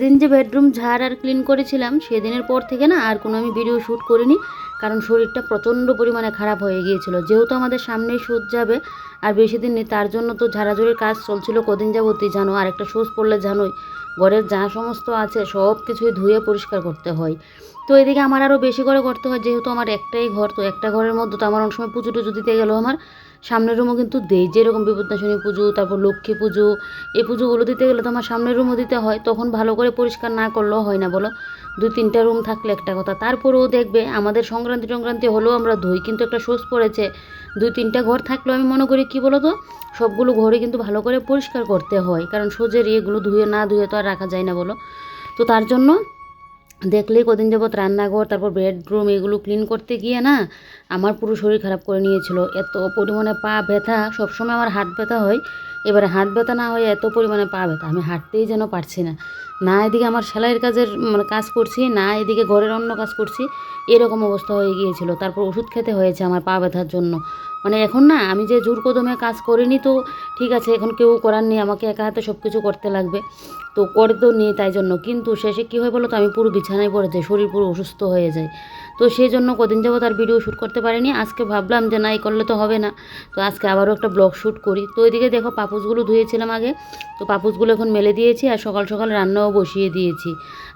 সেদিন যে বেডরুম ঝাড় আর ক্লিন করেছিলাম সেদিনের পর থেকে না আর কোনো আমি ভিডিও শ্যুট করিনি, কারণ শরীরটা প্রচণ্ড পরিমাণে খারাপ হয়ে গিয়েছিল। যেহেতু আমাদের সামনেই শোধ যাবে আর বেশি দিন নেই, তার জন্য তো ঝাড়াঝড়ির কাজ চলছিল কদিন যাবতই, জানো। আর একটা শোধ পড়লে জানোই ঘরের যা সমস্ত আছে সব কিছুই ধুয়ে পরিষ্কার করতে হয়। তো এদিকে আমার আরও বেশি করে করতে হয়, যেহেতু আমার একটাই ঘর, তো একটা ঘরের মধ্যে তো আমার অনেক সময় পুজো টুজো দিতে গেলেও আমার সামনের রুমও কিন্তু দেই, যেরকম বিপদনাশিনী পুজো, তারপর লক্ষ্মী পুজো, এই পুজোগুলো দিতে গেলে তো আমার সামনের রুমও দিতে হয়, তখন ভালো করে পরিষ্কার না করলেও হয় না বলো। 2-3টা রুম থাকলে একটা কথা, তারপরেও দেখবে আমাদের সংক্রান্তি টংক্রান্তি হলেও আমরা ধুই, কিন্তু একটা শোষ পড়েছে 2-3টা ঘর থাকলেও আমি মনে করি কী বলো তো, সবগুলো ঘরে কিন্তু ভালো করে পরিষ্কার করতে হয়, কারণ সোজের এগুলো ধুয়ে না ধুয়ে তো আর রাখা যায় না বলো। তো তার জন্য দেখলেই কদিন যাবৎ রান্নাঘর তারপর বেডরুম এগুলো ক্লিন করতে গিয়ে না আমার পুরো শরীর খারাপ করে নিয়েছিল। এত পরিমাণে পা ব্যথা, সবসময় আমার হাত ব্যথা হয়, এবারে হাত ব্যথা না হয়ে এত পরিমাণে পা ব্যথা, আমি হাঁটতেই যেন পারছি না। না এদিকে আমার সেলাইয়ের কাজের কাজ করছি, না এদিকে ঘরের অন্য কাজ করছি, এরকম অবস্থা হয়ে গিয়েছিল। তারপর ওষুধ খেতে হয়েছে আমার পা ব্যথার জন্য। এখন না আমি যে জোর কদমে কাজ করিনি তো ঠিক আছে, এখন কেউ করার নেই, আমাকে একা হাতে সব কিছু করতে লাগবে, তো করে তো নিই তাই জন্য। কিন্তু শেষে কী হয় বলো তো, আমি পুরো বিছানায় পড়ে যাই, শরীর পুরো অসুস্থ হয়ে যায়। তো সেই জন্য কদিন যাবো তার ভিডিও শ্যুট করতে পারিনি। আজকে ভাবলাম যে না, এই করলে তো হবে না, তো আজকে আবারও একটা ব্লগ শ্যুট করি। তো ওইদিকে দেখো পাপোশগুলো ধুয়েছিলাম আগে, তো পাপোশগুলো এখন মেলে দিয়েছি আর সকাল সকাল রান্নাও বসিয়ে দিয়েছি।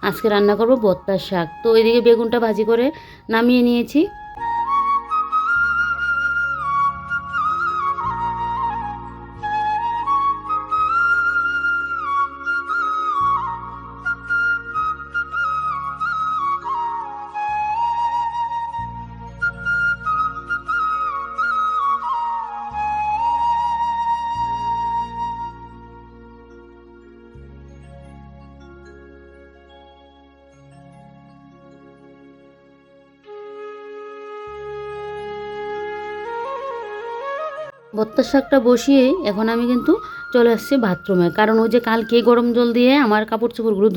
আজকে রান্না করব বত্তার শাক। তো ওইদিকে বেগুনটা ভাজি করে নামিয়ে নিয়েছি। ভর্তার শাকটা বসিয়ে এখন আমি কিন্তু চলে আসছি বাথরুমে, কারণ ওই যে কালকে গরম জল দিয়ে আমার কাপড় চোপড়গুলো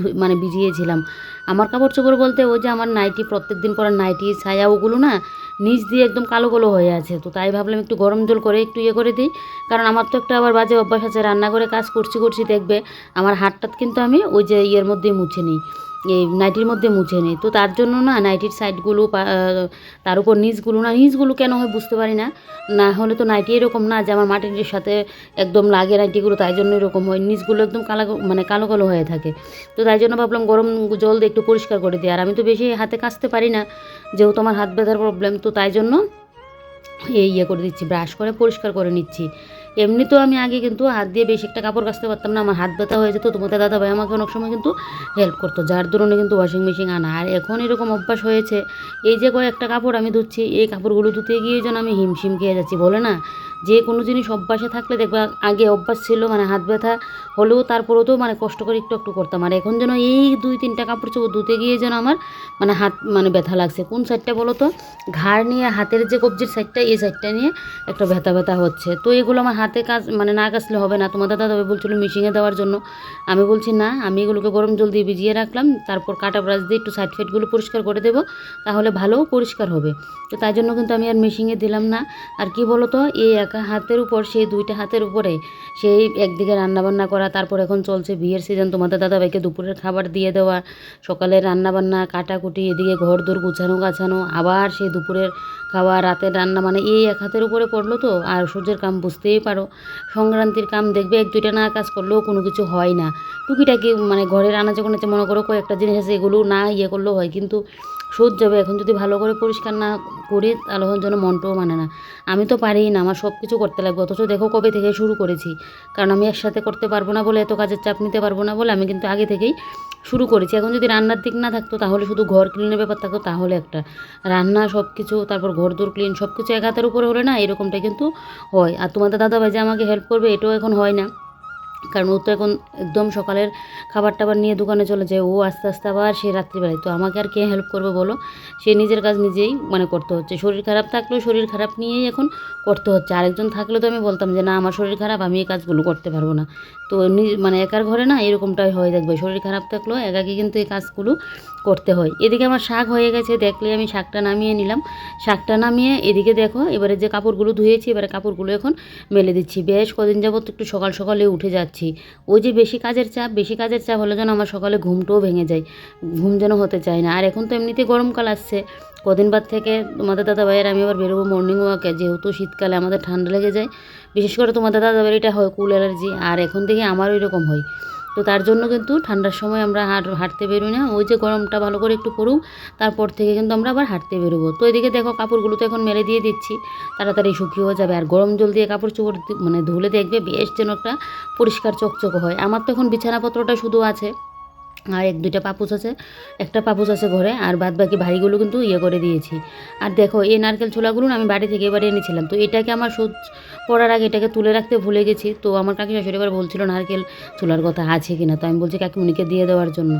ভিজিয়েছিলাম। আমার কাপড় চোপড় বলতে ওই যে আমার নাইটি, প্রত্যেক দিন পরা নাইটি ছায়া, ওগুলো না নিচ দিয়ে একদম কালো কালো হয়ে আছে। তো তাই ভাবলাম একটু গরম জল করে একটু করে দিই, কারণ আমার তো একটা আবার বাজে অভ্যাস আছে, রান্না করে কাজ করছি দেখবে আমার হাতটাত কিন্তু আমি ওই যে মধ্যেই মুছে নিই, এই নাইটির মধ্যে মুছে নিই। তো তার জন্য না নাইটির সাইডগুলো, তার উপর নিচগুলো কেন হয় বুঝতে পারি না। না হলে তো নাইটি এরকম না যে আমার মাটির সাথে একদম লাগে নাইটিগুলো, তাই জন্য এরকম হয়, নিচগুলো একদম কালো কালো হয়ে থাকে। তো তাই জন্য ভাবলাম গরম জল দিয়ে একটু পরিষ্কার করে দিই। আর আমি তো বেশি হাতে কাচতে পারি না, যেহেতু আমার হাত ব্যথার প্রবলেম, তো তাই জন্য করে দিচ্ছি, ব্রাশ করে পরিষ্কার করে নিচ্ছি। এমনি তো আমি আগে কিন্তু হাত দিয়ে বেশি একটা কাপড় কাচতে পারতাম না, আমার হাত ব্যথা হয়ে যেত। তোমাদের দাদাভাই আমাকে অনেক সময় কিন্তু হেল্প করতো, যার দরুনে কিন্তু ওয়াশিং মেশিন আনা। আর এখন এরকম অভ্যাস হয়েছে, এই যে কয়েকটা কাপড় আমি ধুচ্ছি, এই কাপড়গুলো ধুতে গিয়ে যেন আমি হিমশিম খেয়ে যাচ্ছি। বলে না যে কোনো জিনিস অভ্যাসে থাকলে দেখবা, আগে অভ্যাস ছিল হাত ব্যথা হলেও তারপরেও তো কষ্ট করে একটু একটু করতাম, আর এখন যেন এই 2-3টা কাপড় চোপড় ধুতে গিয়ে যেন আমার হাত ব্যথা লাগছে। কোন সাইডটা বলো তো, ঘাড় নিয়ে হাতের যে কবজির সাইডটা, এই সাইডটা নিয়ে একটা ব্যথা ব্যথা হচ্ছে। তো এগুলো আমার হাতে কাজ না কাচলে হবে না। তোমাদের দাদাভাই বলছিল মেশিনে দেওয়ার জন্য, আমি বলছি না, আমি এগুলোকে গরম জল দিয়ে ভিজিয়ে রাখলাম, তারপর কাটা ব্রাশ দিয়ে একটু সাইড ফাইডগুলো পরিষ্কার করে দেবো, তাহলে ভালো পরিষ্কার হবে। তো তাই জন্য কিন্তু আমি আর মেশিনে দিলাম না। আর কি বলো তো, এই একা হাতের উপর সেই 2টা হাতের উপরে সেই একদিকে রান্নাবান্না করা, তারপর এখন চলছে বিয়ের সিজন, তোমাদের দাদাভাইকে দুপুরের খাবার দিয়ে দেওয়া, সকালে রান্নাবান্না কাটাকুটি, এদিকে ঘর দোর গুছানো গাছানো, আবার সেই দুপুরের খাওয়া, রাতের রান্না, এই এক হাতের উপরে পড়লো। তো আর সূর্যের কাম বুঝতেই পারো, সংক্রান্তির কাম দেখবে 1-2টা না কাজ করলেও কোনো কিছু হয় না। টুকিটাকি ঘরের আনাচে কোনাচে মনে করো কয়েকটা জিনিস আছে, এগুলো না করলেও হয়, কিন্তু সহ্য যাবে। এখন যদি ভালো করে পরিষ্কার না করি তাহলে যেন মনটাও মানে না। আমি তো পারিই না, আমার সব কিছু করতে লাগবে। অথচ দেখো কবে থেকে শুরু করেছি, কারণ আমি একসাথে করতে পারবো না বলে, এত কাজের চাপ নিতে পারবো না বলে আমি কিন্তু আগে থেকেই শুরু করেছি। এখন যদি রান্নার দিক না থাকতো, তাহলে শুধু ঘর ক্লিনের ব্যাপার থাকতো, তাহলে একটা রান্না সব কিছু, তারপর ঘর দোর ক্লিন সব কিছু এক হাতের উপরে হলে না এরকমটা কিন্তু হয়। আর তোমাদের দাদাভাই যে আমাকে হেল্প করবে এটাও এখন হয় না, কারণ ও তো এখন একদম সকালের খাবার টাবার নিয়ে দোকানে চলে যায়, ও আস্তে আস্তে আবার সে রাত্রিবেলায়, তো আমাকে আর কে হেল্প করবে বলো। সে নিজের কাজ নিজেই করতে হচ্ছে। শরীর খারাপ থাকলেও শরীর খারাপ নিয়েই এখন করতে হচ্ছে। আরেকজন থাকলে তো আমি বলতাম যে না, আমার শরীর খারাপ, আমি এই কাজগুলো করতে পারবো না। তো একার ঘরে না এরকমটাই হয়, দেখবে শরীর খারাপ থাকলেও একাকে কিন্তু এই কাজগুলো করতে হয়। এদিকে আমার শাক হয়ে গেছে, দেখলে আমি শাকটা নামিয়ে নিলাম। শাকটা নামিয়ে এদিকে দেখো এবারে যে কাপড়গুলো ধুয়েছি, এবারে কাপড়গুলো এখন মেলে দিচ্ছি। বেশ কদিন যাবত একটু সকাল সকালে উঠে যাচ্ছে, পারছি। ওই যে বেশি কাজের চাপ হলে যেন আমার সকালে ঘুমটাও ভেঙে যায়, ঘুম যেন হতে চায় না। আর এখন তো এমনিতে গরমকাল আসছে, কদিন বাদ থেকে তোমাদের দাদা ভাইয়ের আমি আবার বেরোবো মর্নিং ওয়াকে, যেহেতু শীতকালে আমাদের ঠান্ডা লেগে যায়, বিশেষ করে তোমাদের দাদা ভাইয়ের এটা হয় কুল অ্যালার্জি, আর এখন থেকে আমারও এরকম হয়। তো তার জন্য কিন্তু ঠান্ডার সময় আমরা হাঁটতে বেরোই না, ওই যে গরমটা ভালো করে একটু পড়ুক তারপর থেকে কিন্তু আমরা আবার হাঁটতে বেরোবো। তো এদিকে দেখো কাপড়গুলো তো এখন মেলে দিয়ে দিচ্ছি, তাড়াতাড়ি শুকিয়েও যাবে। আর গরম জল দিয়ে কাপড় চোপড় মানে ধুলে দেখবে বেশ যেন একটা পরিষ্কার চকচকে হয়। আমার তো এখন বিছানাপত্রটা শুধু আছে, আর এক দুইটা পাপোশ আছে, একটা পাপোশ আছে ঘরে, আর বাদ বাকি ভারীগুলো কিন্তু করে দিয়েছি। আর দেখো এই নারকেল ছোলাগুলো না আমি বাড়ি থেকে এবারে এনেছিলাম, তো এটাকে আমার পড়ার আগে এটাকে তুলে রাখতে ভুলে গেছি। তো আমার কাকি শাশুড়ি এবার বলছিল নারকেল ছোলার কথা আছে কিনা, তো আমি বলছি কাকিমণিকে দিয়ে দেওয়ার জন্য।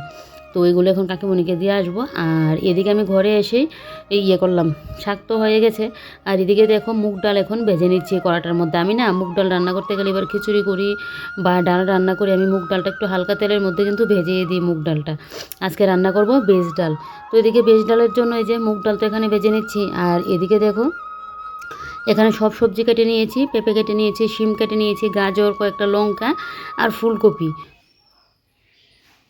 তো ওইগুলো এখন কাকিমণিকে দিয়ে আসবো। আর এদিকে আমি ঘরে এসেই করলাম, শাক তো হয়ে গেছে। আর এদিকে দেখো মুগ ডাল এখন ভেজে নিচ্ছি কড়াটার মধ্যে। আমি না মুগ ডাল রান্না করতে গেলে এবার খিচুড়ি করি বা ডাল রান্না করি, আমি মুগ ডালটা একটু হালকা তেলের মধ্যে কিন্তু ভেজে দিই মুগ ডালটা। আজকে রান্না করব বেজ ডাল। তো এদিকে বেজ ডালের জন্য এই যে মুগ ডাল তো এখানে ভেজে নিচ্ছি। আর এদিকে দেখো এখানে সব সবজি কেটে নিয়েছি, পেঁপে কেটে নিয়েছি, শিম কেটে নিয়েছি, গাজর, কয়েকটা লঙ্কা আর ফুলকপি।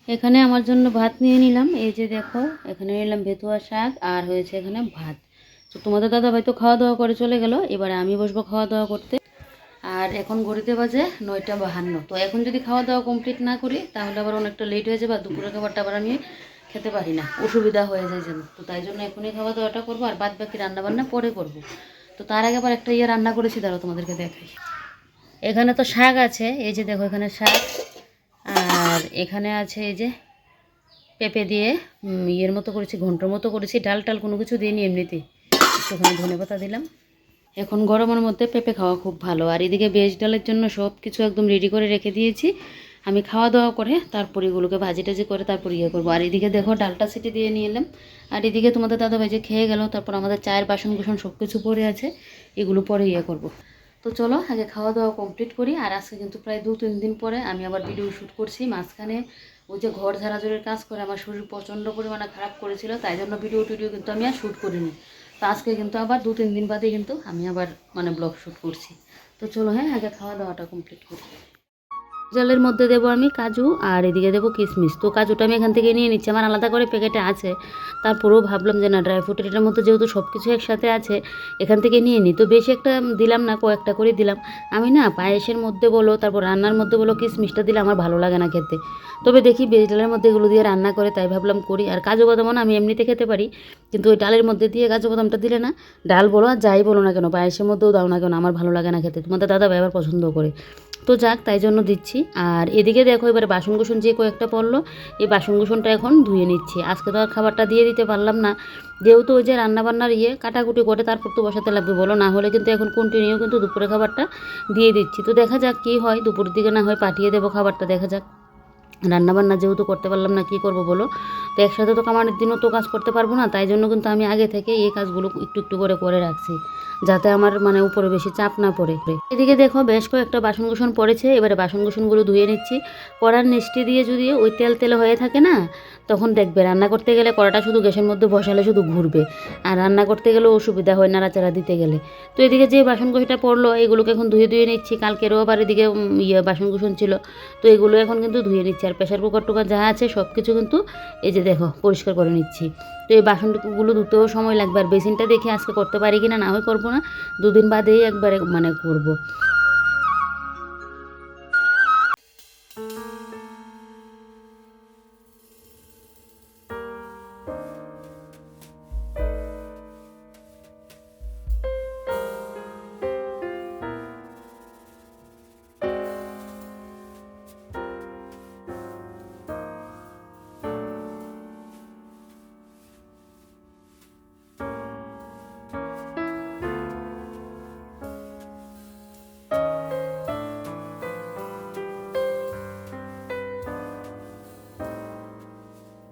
এখানে আমার জন্য ভাত নিয়ে নিলাম, এই যে দেখো এখানে নিলাম ভেতুয়া শাক আর হয়েছে এখানে ভাত। তো তোমাদের দাদাভাই তো খাওয়া দাওয়া করে চলে গেল, এবারে আমি বসবো খাওয়া দাওয়া করতে। আর এখন ঘড়িতে বাজে 9টা 52। তো এখন যদি খাওয়া দাওয়া কমপ্লিট না করি তাহলে আবার অনেকটা লেট হয়ে যাবে, আর দুপুরের খাবারটা আবার আমি খেতে পারি না, অসুবিধা হয়ে যায় যেন। তো তাই জন্য এখনই খাওয়া দাওয়াটা করবো, আর বাদ বাকি রান্নাবান্না পরে করবো। তো তার আগে আবার একটা রান্না করেছি, দাঁড়াও তোমাদেরকে দেখাই। এখানে তো শাক আছে, এই যে দেখো এখানে শাক, আর এখানে আছে এই যে পেঁপে দিয়ে মতো করেছি, ঘন্টর মতো করেছি, ডাল টাল কোনো কিছু দিইনি, এমনিতেই একটুখানি ধনেপাতা দিলাম। এখন গরমের মধ্যে পেঁপে খাওয়া খুব ভালো। আর এদিকে ভেজ ডালের জন্য সব কিছু একদম রেডি করে রেখে দিয়েছি, আমি খাওয়া দাওয়া করে তারপর এগুলোকে ভাজি টাজি করে তারপর করবো। আর এদিকে দেখো ডালটা সিটি দিয়ে নিয়ে এলাম। আর এদিকে তোমাদের দাদা ভাই যে খেয়ে গেল, তারপর আমাদের চায়ের বাসন কুসন সব কিছু পড়ে আছে, এগুলো পরে করবো। তো চলো আগে খাওয়া দাওয়া কমপ্লিট করি। আর আজকে কিন্তু প্রায় 2-3 দিন পরে আমি আবার ভিডিও শ্যুট করছি। মাঝখানে ওই যে ঘর ঝাড়াঝড়ির কাজ করে আমার শরীর প্রচণ্ড পরিমাণে খারাপ করেছিল, তাই জন্য ভিডিও কিন্তু আমি আর শ্যুট করিনি। তো আজকে কিন্তু আবার 2-3 দিন বাদে কিন্তু আমি আবার ব্লগ শ্যুট করছি। তো চলো আগে খাওয়া দাওয়াটা কমপ্লিট করি। জালের মধ্যে দেবো আমি কাজু, আর এদিকে দেবো কিশমিশ। তো কাজুটা আমি এখান থেকে নিয়ে নিচ্ছি, আমার আলাদা করে প্যাকেটে আছে, তারপরেও ভাবলাম যে না ড্রাই ফ্রুটের এটার মধ্যে যেহেতু সব কিছু একসাথে আছে এখান থেকে নিয়ে নিই। তো বেশি একটা দিলাম না, কয়েকটা করে দিলাম। আমি না পায়েসের মধ্যে বলো তারপর রান্নার মধ্যে বলো কিশমিশটা দিলে আমার ভালো লাগে না খেতে, তবে দেখি বেজ ডালের মধ্যে এগুলো দিয়ে রান্না করে তাই ভাবলাম করি। আর কাজু বাদামও না আমি এমনিতে খেতে পারি, কিন্তু ওই ডালের মধ্যে দিয়ে কাজু বাদামটা দিলে না, ডাল বলো আর যাই বলো না কেন, পায়েসের মধ্যেও দাও না কেন, আমার ভালো লাগে না খেতে। তোমাদের দাদা ভাই আবার পছন্দ করে, তো যাক তাই জন্য দিচ্ছি। আর এদিকে দেখো এবারে বাসন কুসন যে কয়েকটা পড়লো, এই বাসন কুসনটা এখন ধুয়ে নিচ্ছি। আজকে তো আর খাবারটা দিয়ে দিতে পারলাম না, যেহেতু ওই যে রান্নাবান্নার কাটাকুটি করে তারপর তো বসাতে লাগবে বলো, না হলে কিন্তু এখন কন্টিনিউ কিন্তু দুপুরে খাবারটা দিয়ে দিচ্ছি। তো দেখা যাক কী হয়, দুপুরের দিকে না হয় পাঠিয়ে দেবো খাবারটা, দেখা যাক। রান্নাবান্না যেহেতু করতে পারলাম না কী করবো বলো, তো একসাথে তো কামারের দিনও তো কাজ করতে পারবো না, তাই জন্য কিন্তু আমি আগে থেকে এই কাজগুলো একটু একটু করে রাখছি, যাতে আমার উপরে বেশি চাপ না পড়ে। এদিকে দেখো বেশ কয়েকটা বাসন কুসন পড়েছে, এবারে বাসন কুসনগুলো ধুয়ে নিচ্ছি। কড়ার নিচটি দিয়ে যদি ওই তেল হয়ে থাকে না, তখন দেখবে রান্না করতে গেলে কড়াটা শুধু গ্যাসের মধ্যে বসালে শুধু ঘুরবে, আর রান্না করতে গেলেও অসুবিধা হয় নাড়াচাড়া দিতে গেলে। তো এদিকে যে বাসন কুসিটা পড়লো এগুলোকে এখন ধুয়ে নিচ্ছি, কালকেরও আবার এদিকে বাসন কুসন ছিল, তো এগুলো এখন কিন্তু ধুয়ে নিচ্ছি। আর প্রেশার কুকার টুকার যা আছে সব কিছু কিন্তু এই যে দেখো পরিষ্কার করে নিচ্ছি। তো এই বাসনগুলো ধুতেও সময় লাগবে, আর বেসিনটা দেখে আজকে করতে পারি কিনা, না হয় করবো না, 2 দিন বাদেই একবারে করবো।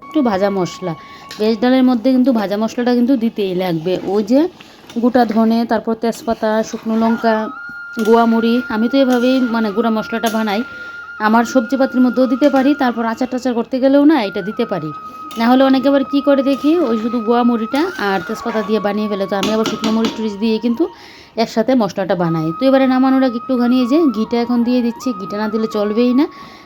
একটু ভাজা মশলা, ভেজ ডালের মধ্যে কিন্তু ভাজা মশলাটা কিন্তু দিতেই লাগবে। ওই যে গোটা ধনে, তারপর তেজপাতা, শুকনো লঙ্কা, গোয়ামুড়ি, আমি তো এভাবেই গুঁড়া মশলাটা বানাই। আমার সবজিপাতির মধ্যেও দিতে পারি, তারপর আচার টাচার করতে গেলেও না এটা দিতে পারি। না হলে অনেকে আবার কী করে দেখি ওই শুধু গোয়া মরিটা আর তেজপাতা দিয়ে বানিয়ে ফেলে, তো আমি আবার শুকনো মরিচ টরিচ দিয়ে কিন্তু একসাথে মশলাটা বানাই। তো এবারে নামানোর আগে একটুখানি এই যে ঘিটা এখন দিয়ে দিচ্ছি, ঘিটা না দিলে চলবেই না।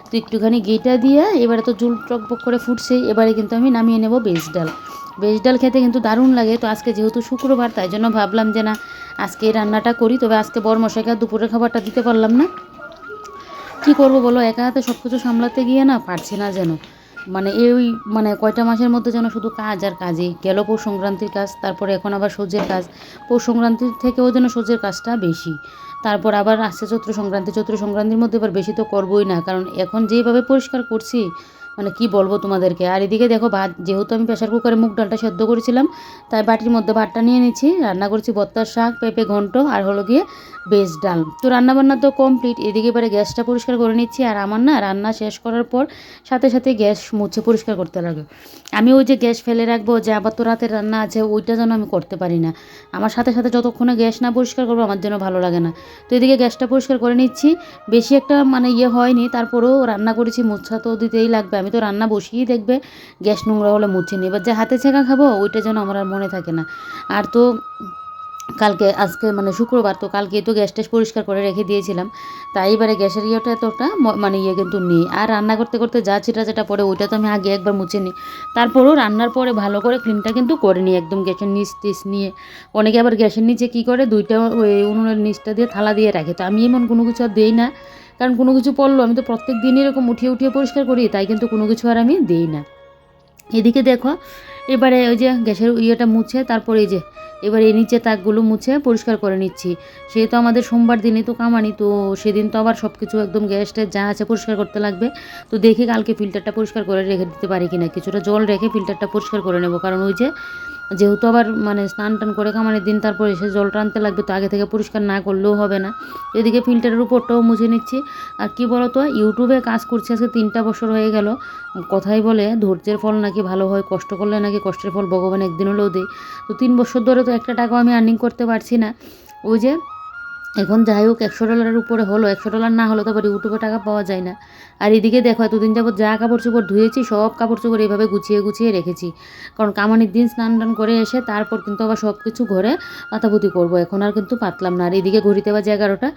তো একটুখানি ঘিটা দিয়ে এবারে তো ঝুল টকবক করে ফুটছেই, এবারে কিন্তু আমি নামিয়ে নেব ভেজ ডাল। ভেজ ডাল খেতে কিন্তু দারুণ লাগে। তো আজকে যেহেতু শুক্রবার তাই জন্য ভাবলাম যে না আজকে এই রান্নাটা করি। তবে আজকে বরমশাইকে দুপুরের খাবারটা দিতে পারলাম না। কী করবো বলো, একা হাতে সব কিছু সামলাতে গিয়ে না পারছি না যেন। মানে এই মানে কয়টা মাসের মধ্যে যেন শুধু কাজ আর কাজই গেল। পৌষ সংক্রান্তির কাজ, তারপরে এখন আবার সহ্যের কাজ। পৌষ সংক্রান্তির থেকেও যেন সহ্যের কাজটা বেশি। তারপর আবার আসছে চৈত্র সংক্রান্তি, চৈত্র সংক্রান্তির মধ্যে এবার বেশি তো করবোই না, কারণ এখন যেভাবে পরিষ্কার করছি মানে কি বলবো তোমাদেরকে। আর এদিকে দেখো ভাত, যেহেতু আমি প্রেশার কুকারে মুগ ডালটা সেদ্ধ করেছিলাম তাই বাটির মধ্যে ভাতটা নিয়ে নিচ্ছি। রান্না করছি ভর্তার শাক, পেঁপে ঘন্ট আর হলো গিয়ে ভেজ ডাল। তো রান্নাবান্না তো কমপ্লিট। এদিকে এবারে গ্যাসটা পরিষ্কার করে নিচ্ছি। আর আমার না রান্না শেষ করার পর সাথে সাথে গ্যাস মুছে পরিষ্কার করতে লাগে। আমি ওই যে গ্যাস ফেলে রাখবো যে আবার তো রাতের রান্না আছে, ওইটা যেন আমি করতে পারি না। আমার সাথে সাথে যতক্ষণে গ্যাস না পরিষ্কার করবো আমার যেন ভালো লাগে না। তো এদিকে গ্যাসটা পরিষ্কার করে নিচ্ছি। বেশি একটা মানে হয়নি, তারপরেও রান্না করেছি, মোছা তো দিতেই লাগবে। আমি তো রান্না বসিয়েই দেখবে গ্যাস নোংরা হলে মুছে নিই। এবার যে হাতে ছেঁকা খাবো ওইটা যেন আমার আর মনে থাকে না। আর তো কালকে আজকে মানে শুক্রবার, তো কালকে তো গ্যাস ট্যাস পরিষ্কার করে রেখে দিয়েছিলাম। তাই এবারে গ্যাসের এতটা মানে কিন্তু নেই। আর রান্না করতে করতে যা ছিটা যেটা পড়ে ওইটা তো আমি আগে একবার মুছে নিই। তারপরেও রান্নার পরে ভালো করে ক্লিনটা কিন্তু করে নিই একদম গ্যাসের নিচ টিচ নিয়ে। অনেকে আবার গ্যাসের নিচে কী করে দুইটা ওই উনুনের নিচটা দিয়ে থালা দিয়ে রাখে, তো আমি এমন কোনো কিছু আর দিই না। কারণ কোনো কিছু পড়লো আমি তো প্রত্যেক দিনই এরকম উঠিয়ে উঠিয়ে পরিষ্কার করি, তাই কিন্তু কোনো কিছু আর আমি দিই না। এদিকে দেখো এবারে ওই যে গ্যাসের মুছে তারপরে এই যে এবার এই নিচে তাকগুলো মুছে পরিষ্কার করে নিচ্ছি। সেহেতু আমাদের সোমবার দিনই তো কামানি, তো সেদিন তো আবার সব কিছু একদম গ্যাসটা যা আছে পরিষ্কার করতে লাগবে। তো দেখি কালকে ফিল্টারটা পরিষ্কার করে রেখে দিতে পারি কিনা, কিছুটা জল রেখে ফিল্টারটা পরিষ্কার করে নেব। কারণ ওই যে যেহেতু আবার মানে স্নান টান করে কামানির দিন তারপর এসে জল টানতে লাগবে, তো আগে থেকে পরিষ্কার না করলেও হবে না। এদিকে ফিল্টারের উপরটাও মুছে নিচ্ছি। আর কি বলো তো, ইউটিউবে কাজ করছি আজকে 3টা বছর হয়ে গেল। কথাই বলে ধৈর্যের ফল নাকি ভালো হয়, কষ্ট করলে নাকি কষ্টের ফল ভগবান একদিন হলেও দেয়। তো 3 বছর ধরে তো একটা টাকাও আমি আর্নিং করতে পারছি না। ওই যে এখন যাই হোক $100 উপরে হলো, $100 না হলে তো আবার ইউটিউবে টাকা পাওয়া যায় না। আর এদিকে দেখো এতদিন যাবত যা কাপড় চোপড় ধুয়েছি সব কাপড় চোপড় এইভাবে গুছিয়ে গুছিয়ে রেখেছি। কারণ কামানির দিন স্নান টান করে এসে তারপর কিন্তু আবার সব কিছু ঘরে পাতাপুতি করবো। এখন আর কিন্তু পাতলাম না। আর এদিকে ঘড়িতে বাজে 11টা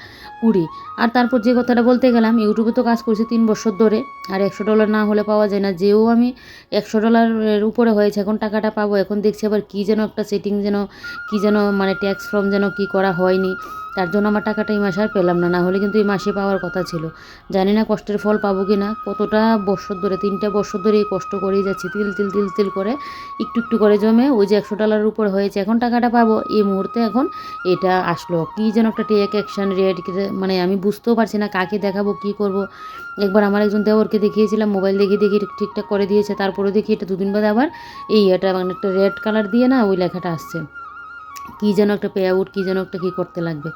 20। আর তারপর যে কথাটা বলতে গেলাম, ইউটিউবে তো কাজ করছি 3 বছর ধরে, আর $100 না হলে পাওয়া যায় না। যেও আমি $100 উপরে হয়েছে এখন টাকাটা পাবো, এখন দেখছি আবার কী যেন একটা সেটিং যেন কী যেন মানে ট্যাক্স ফর্ম যেন কী করা হয়নি, তার জন্য আমার টাকাটা এই মাসে আর পেলাম না। না হলে কিন্তু এই মাসে পাওয়ার কথা ছিল। জানি না কষ্টের ফল পাবো কি না। কতটা বছর ধরে 3টা বছর ধরে এই কষ্ট করেই যাচ্ছি, তিল তিল তিল তিল করে একটু একটু করে জমে ওই যে $100 উপর হয়েছে, এখন টাকাটা পাবো এই মুহূর্তে। এখন এটা আসলো কী যেন একটা টেক অ্যাকশন রেট, মানে আমি বুঝতেও পারছি না কাকে দেখাবো কী করব। একবার আমার একজন দেওরকে দেখিয়েছিলাম, মোবাইল দেখিয়ে দেখি ঠিকঠাক করে দিয়েছে, তারপরে দেখি এটা 2 দিন বাদে আবার এটা মানে একটা রেড কালার দিয়ে না ওই লেখাটা আসছে, কী যেন একটা পে আউট কী যেন একটা কী করতে লাগবে।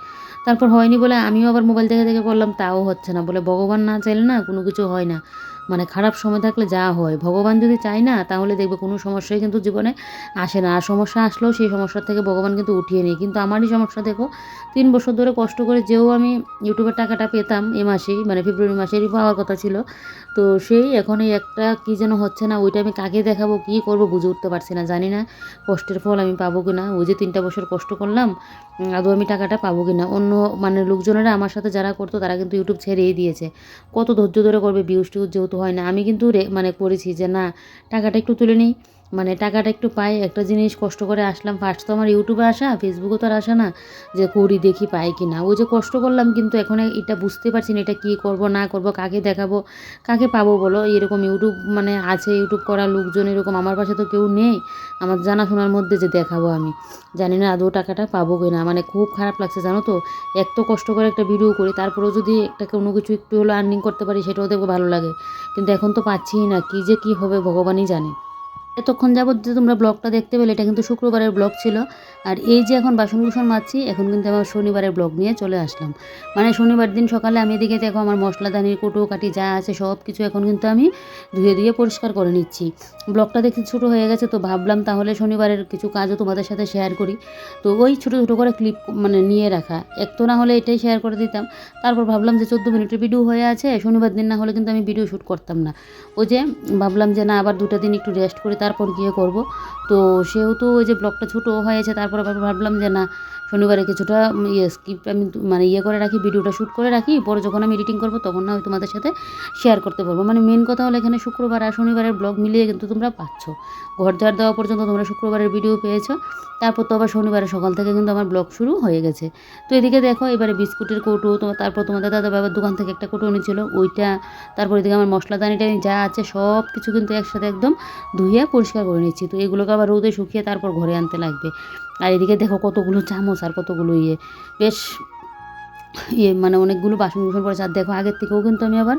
তারপর হয়নি বলে আমিও আবার মোবাইল দেখে দেখে করলাম, তাও হচ্ছে না। বলে ভগবান না চাইলে না কোনো কিছু হয় না। মানে খারাপ সময় থাকলে যা হয়, ভগবান যদি চায় না তাহলে দেখবে কোনো সমস্যাই কিন্তু জীবনে আসে না। আর সমস্যা আসলেও সেই সমস্যার থেকে ভগবান কিন্তু উঠিয়ে নেয়। কিন্তু আমারই সমস্যা দেখো, 3 বছর ধরে কষ্ট করে যেও আমি ইউটিউবের টাকাটা পেতাম এ মাসেই, মানে ফেব্রুয়ারি মাসেরই পাওয়ার কথা ছিল, তো সেই এখন এই একটা কী যেন হচ্ছে না। ওইটা আমি কাকে দেখাবো কী করবো বুঝে উঠতে পারছি না। জানি না কষ্টের ফল আমি পাবো কি না। ওই যে 3টা বছর কষ্ট করলাম, আদৌ আমি টাকাটা পাবো কি না। অন্য মানে লোকজনেরা আমার সাথে যারা করতো তারা কিন্তু ইউটিউব ছেড়েই দিয়েছে। কত ধৈর্য ধরে করবে, ভিউজ টিউজ যেহেতু হয় না। আমি কিন্তু মানে করেছি যে না টাকাটা একটু তুলে নিই, মানে টাকাটা একটু পাই। একটা জিনিস কষ্ট করে আসলাম, ফার্স্ট তো আমার ইউটিউবে আসা, ফেসবুকে তো আর আসা না, যে করি দেখি পাই কি না। ওই যে কষ্ট করলাম, কিন্তু এখন এটা বুঝতে পারছি না এটা কী করব না করব, কাকে দেখাবো কাকে পাবো বলো। এরকম ইউটিউব মানে আছে, ইউটিউব করা লোকজন এরকম আমার পাশে তো কেউ নেই আমার জানাশোনার মধ্যে যে দেখাবো আমি। জানি না আদৌ টাকাটা পাবো কি না। মানে খুব খারাপ লাগছে জানো তো। এত কষ্ট করে একটা ভিডিও করি, তারপরেও যদি একটা কোনো কিছু একটু হলো আর্নিং করতে পারি সেটাও দেখবো ভালো লাগে, কিন্তু এখন তো পাচ্ছিই না। কী যে কী হবে ভগবানই জানে। এতক্ষণ যাবত যে তোমরা ব্লগটা দেখতে পেলে এটা কিন্তু শুক্রবারের ব্লগ ছিল। আর এই যে এখন বাসন-কুসন মাজছি, এখন কিন্তু আমার শনিবারের ব্লগ নিয়ে চলে আসলাম। মানে শনিবার দিন সকালে আমি এদিকে দেখো আমার মশলাদানির কৌটো-কাঠি যা আছে সব কিছু এখন কিন্তু আমি ধুয়ে পরিষ্কার করে নিচ্ছি। ব্লগটা দেখতে ছোটো হয়ে গেছে, তো ভাবলাম তাহলে শনিবারের কিছু কাজও তোমাদের সাথে শেয়ার করি। তো ওই ছোটো ছোটো করে ক্লিপ মানে নিয়ে রাখা, এক তো না হলে এটাই শেয়ার করে দিতাম। তারপর ভাবলাম যে 14 মিনিটের ভিডিও হয়ে আছে, শনিবার দিন না হলে কিন্তু আমি ভিডিও শ্যুট করতাম না। ওই যে ভাবলাম যে না, আবার 2টা দিন একটু রেস্ট করি তারপর গিয়ে করব। তো সেহেতু ওই যে ব্লগটা ছোটো হয়েছে, তারপর আবার ভাবলাম যে না, শনিবারে কিছুটা স্ক্রিপ্ট আমি মানে করে রাখি, ভিডিওটা শ্যুট করে রাখি, পরে যখন আমি এডিটিং করব তখন না ওই তোমাদের সাথে শেয়ার করতে পারবো। মানে মেন কথা হলো এখানে শুক্রবার আর শনিবারের ব্লগ মিলিয়ে কিন্তু তোমরা পাচ্ছ। ঘর ঝাড় দেওয়া পর্যন্ত তোমরা শুক্রবারের ভিডিও পেয়েছো, তারপর তো আবার শনিবারের সকাল থেকে কিন্তু আমার ব্লগ শুরু হয়ে গেছে। তো এদিকে দেখো এবারে বিস্কুটের কৌটো, তারপর তোমাদের দাদা বাবার দোকান থেকে একটা কৌটো এনেছিল ওইটা, তারপর এদিকে আমার মশলাদানিটানি যা আছে সব কিছু কিন্তু একসাথে একদম ধুয়ে পরিষ্কার করে নিচ্ছি। তো এগুলোকে আবার রোদে শুকিয়ে তারপর ঘরে আনতে লাগবে। আর এদিকে দেখো কতগুলো চামচ আর কতগুলো বেশ মানে অনেকগুলো বাসন পড়েছে। আর দেখো আগের থেকেও কিন্তু আমি আবার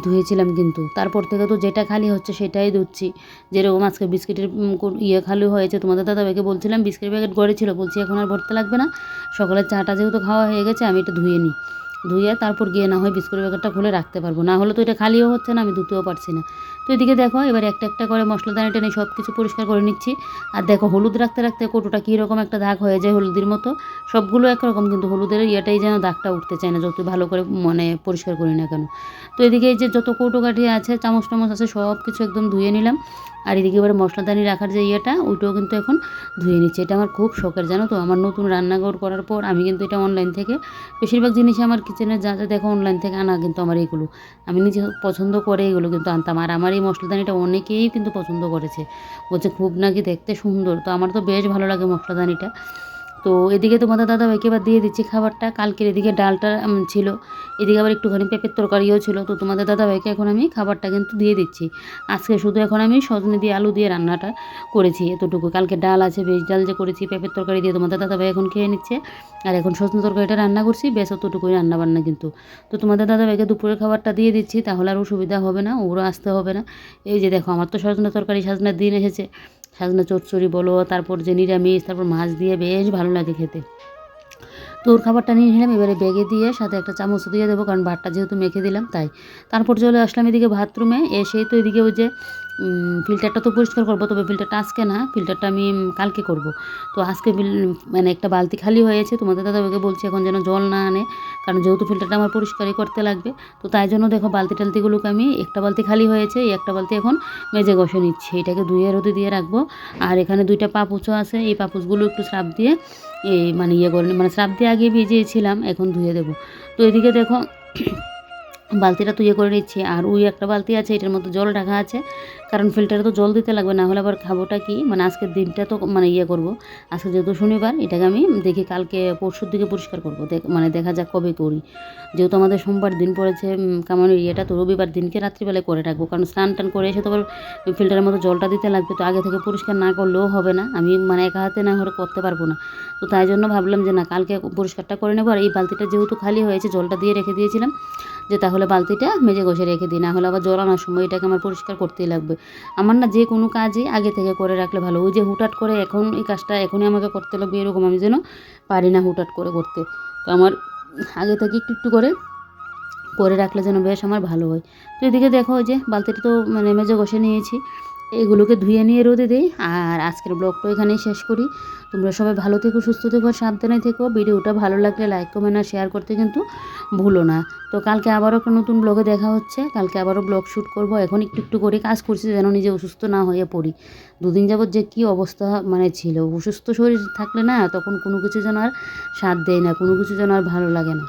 ধুয়েছিলাম, কিন্তু তারপর থেকে তো যেটা খালি হচ্ছে সেটাই ধুচ্ছি। যেরকম আজকে বিস্কিটের খালি হয়েছে, তোমাদের দাদাভাইকে বলছিলাম বিস্কিটের প্যাকেট গড়ে ছিল, বলছি এখন আর ভরতে লাগবে না, সকালের চাটা যেহেতু খাওয়া হয়ে গেছে আমি এটা ধুয়ে নিই, ধুয়ে তারপর গিয়ে না হয় বিস্কুটের প্যাকেটটা খুলে রাখতে পারবো, না হলে তো এটা খালিও হচ্ছে না, আমি ধুতেও পারছি না। তো এদিকে দেখো এবার একটা একটা করে মশলাদানি টেনে সব কিছু পরিষ্কার করে নিচ্ছি। আর দেখো হলুদ রাখতে রাখতে কৌটোটা কীরকম একটা দাগ হয়ে যায় হলুদের মতো, সবগুলো একরকম, কিন্তু হলুদের ইয়েটাই যেন দাগটা উঠতে চায় না যত ভালো করে মানে পরিষ্কার করি না কেন। তো এদিকে এই যে যত কৌটোকাঠি আছে চামচ টামচ আছে সব কিছু একদম ধুয়ে নিলাম। আর এদিকে এবারে মশলাদানি রাখার যে ওইটাও কিন্তু এখন ধুয়ে নিচ্ছে। এটা আমার খুব শখের, জানো তো, আমার নতুন রান্নাঘর করার পর আমি কিন্তু এটা অনলাইন থেকে বেশিরভাগ জিনিসই আমার কিচেনে যা যা দেখো অনলাইন থেকে আনা, কিন্তু আমার এইগুলো আমি নিজে পছন্দ করে এগুলো কিন্তু আনতাম। আর আমার এই মশলাদানিটা অনেকেই কিন্তু পছন্দ করেছে, বলছে খুব নাকি দেখতে সুন্দর। তো আমার তো বেশ ভালো লাগে মশলাদানিটা। তো এদিকে তোমাদের দাদাভাইকে এবার দিয়ে দিচ্ছি খাবারটা। কালকের এদিকে ডালটা ছিল, এদিকে আবার একটুখানি পেঁপের তরকারিও ছিল। তো তোমাদের দাদাভাইকে এখন আমি খাবারটা কিন্তু দিয়ে দিচ্ছি। আজকে শুধু এখন আমি সজনে দিয়ে আলু দিয়ে রান্নাটা করেছি এতটুকু। কালকে ডাল আছে, ভেজ ডাল যে করেছি পেঁপের তরকারি দিয়ে, তোমাদের দাদাভাই এখন খেয়ে নিচ্ছে। আর এখন সজনে তরকারিটা রান্না করছি, বেশ অতটুকুই রান্নাবান্না কিন্তু। তো তোমাদের দাদাভাইকে দুপুরের খাবারটা দিয়ে দিচ্ছি, তাহলে আর অসুবিধা হবে না, ওরও আসতে হবে না। এই যে দেখো আমার তো সজনে তরকারি সাজনের দিন এসেছে, সাজনা চচ্চড়ি বলো, তারপর যে নিরামিষ, তারপর মাছ দিয়ে বেশ ভালো লাগে খেতে। তো ওর খাবারটা নিয়ে নিলাম, এবারে ব্যাগে দিয়ে সাথে একটা চামচ দিয়ে দেবো, কারণ ভাতটা যেহেতু মেখে দিলাম তাই। তারপর চলে আসলাম এদিকে বাথরুমে, এসেই তো এদিকে ওই যে ফিল্টারটা তো পরিষ্কার করবো, তবে ফিল্টারটা আজকে না, ফিল্টারটা আমি কালকে করব। তো আজকে মানে একটা বালতি খালি হয়েছে, তোমাদের দাদাভাইকে বলছি এখন যেন জল না আনে, কারণ যেহেতু ফিল্টারটা আমার পরিষ্কারই করতে লাগবে। তো তাই জন্য দেখো বালতি টালতিগুলোকে আমি, একটা বালতি খালি হয়েছে, এই একটা বালতি এখন মেজে ঘষে নিচ্ছি, এটাকে ধুয়ে রোদে দিয়ে রাখবো। আর এখানে 2টা পাপুচও আছে, এই পাপুচগুলো একটু স্রাব দিয়ে মানে করে মানে স্রাব দিয়ে আগে ভিজিয়েছিলাম, এখন ধুয়ে দেবো। তো এদিকে দেখো বালতিটা তো করে নিচ্ছি। আর ওই একটা বালতি আছে, এটার মধ্যে জল ঢাকা আছে, কারণ ফিল্টারে তো জল দিতে লাগবে, না হলে আবার খাবোটা কি, মানে আজকের দিনটা তো মানে করব। আজকে যেহেতু শনিবার, এটাকে আমি দেখি কালকে পরশুর দিকে পরিষ্কার করবো, মানে দেখা যাক কবে করি। যেহেতু আমাদের সোমবার দিন পড়েছে কামানোর তো রবিবার দিনকে রাত্রিবেলায় করে রাখবো, কারণ স্নান টান করে এসে তো আবার ফিল্টারের মধ্যে জলটা দিতে লাগবে। তো আগে থেকে পরিষ্কার না করলেও হবে না, আমি মানে একা হাতে না হলে করতে পারবো না। তো তাই জন্য ভাবলাম যে না, কালকে পরিষ্কারটা করে নেবো। আর এই বালতিটা যেহেতু খালি হয়েছে, জলটা দিয়ে রেখে দিয়েছিলাম যে তাহলে বালতিটা মেজে ঘষে রেখে দিই, না হলে আবার জল আনার সময় এটাকে আমার পরিষ্কার করতেই লাগবে। আমার না যে কোনো কাজই আগে থেকে করে রাখলে ভালো, ওই যে হুটহাট করে এখন এই কাজটা এখনই আমাকে করতে লাগবে এরকম আমি যেন পারি না হুটহাট করে করতে। তো আমার আগে থেকে একটু একটু করে রাখলে যেন বেশ আমার ভালো হয়। তো এদিকে দেখো ওই যে বালতিটা তো মানে মেজে ঘষে নিয়েছি, এগুলোকে ধুয়ে নিয়ে রোদে দিই। আর আজকের ব্লগটা এখানেই শেষ করি। তোমরা সবাই ভালো থেকো, সুস্থ থেকো, সাবধানে থেকো। ভিডিওটা ভালো লাগলে লাইক কমেন্ট আর শেয়ার করতে কিন্তু ভুলো না। তো কালকে আবারও একটা নতুন ব্লগে দেখা হচ্ছে, কালকে আবারও ব্লগ শ্যুট করব। এখন একটু একটু করে কাজ করছি যেন নিজে অসুস্থ না হয়ে পড়ি। 2 দিন যাবত যে কী অবস্থা মানে ছিল, অসুস্থ শরীর থাকলে না তখন কোনো কিছু যেন আর স্বাদ দেয় না, কোনো কিছু যেন আর ভালো লাগে না।